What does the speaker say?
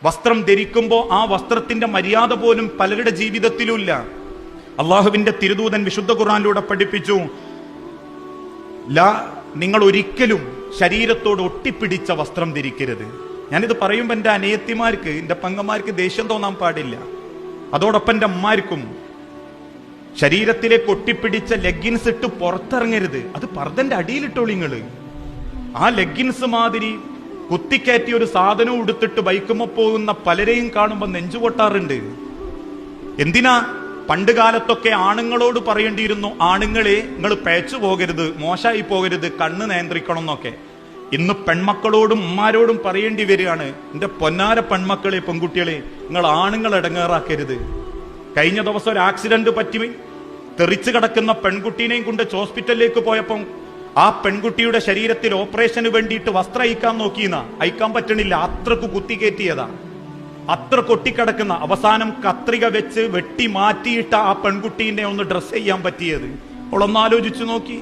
വസ്ത്രം ധരിക്കുമ്പോൾ ആ വസ്ത്രത്തിന്റെ മര്യാദ പോലും പലരുടെ ജീവിതത്തിലുമില്ല. അള്ളാഹുവിന്റെ തിരുദൂതൻ വിശുദ്ധ ഖുർആനിലൂടെ പഠിപ്പിച്ചു, നിങ്ങൾ ഒരിക്കലും ശരീരത്തോട് ഒട്ടിപ്പിടിച്ച വസ്ത്രം ധരിക്കരുത്. ഞാനിത് പറയുമ്പോൾ എൻ്റെ അനിയത്തിമാർക്ക്, എൻ്റെ പെങ്ങന്മാർക്ക് ദേഷ്യം തോന്നാൻ പാടില്ല. അതോടൊപ്പം എൻ്റെ അമ്മമാർക്കും ശരീരത്തിലേക്ക് ഒട്ടിപ്പിടിച്ച ലെഗിൻസ് ഇട്ട് പുറത്തിറങ്ങരുത്. അത് പർദ്ദന്റെ അടിയിലിട്ടോളി നിങ്ങള്. ആ ലെഗിൻസ് മാതിരി കുത്തിക്കയറ്റി ഒരു സാധനവും എടുത്തിട്ട് ബൈക്കുമ്പോൾ പോകുന്ന പലരെയും കാണുമ്പോൾ നെഞ്ചു പൊട്ടാറുണ്ട്. എന്തിനാ? പണ്ട് കാലത്തൊക്കെ ആണുങ്ങളോട് പറയേണ്ടിയിരുന്നു, ആണുങ്ങളെ നിങ്ങൾ പേച്ചു പോകരുത്, മോശമായി പോകരുത്, കണ്ണ് നിയന്ത്രിക്കണം എന്നൊക്കെ. ഇന്ന് പെൺമക്കളോടും ഉമ്മാരോടും പറയേണ്ടി വരികയാണ്, എന്റെ പൊന്നാര പെൺമക്കളെ, പെൺകുട്ടികളെ, നിങ്ങൾ ആണുങ്ങൾ ഇടങ്ങേറാക്കരുത്. കഴിഞ്ഞ ദിവസം ഒരു ആക്സിഡന്റ് പറ്റി തെറിച്ചു കിടക്കുന്ന പെൺകുട്ടീനെയും കൊണ്ട് ഹോസ്പിറ്റലിലേക്ക് പോയപ്പം ആ പെൺകുട്ടിയുടെ ശരീരത്തിൽ ഓപ്പറേഷന് വേണ്ടിയിട്ട് വസ്ത്രം അയക്കാൻ നോക്കിയെന്നാ, അയക്കാൻ പറ്റണില്ല, അത്രക്ക് കുത്തിക്കയറ്റിയതാ, അത്ര കൊട്ടിക്കിടക്കുന്ന. അവസാനം കത്രിക വെച്ച് വെട്ടി മാറ്റിയിട്ട ആ പെൺകുട്ടീനെ ഒന്ന് ഡ്രസ് ചെയ്യാൻ പറ്റിയത്. അവളൊന്നാലോചിച്ചു നോക്കി.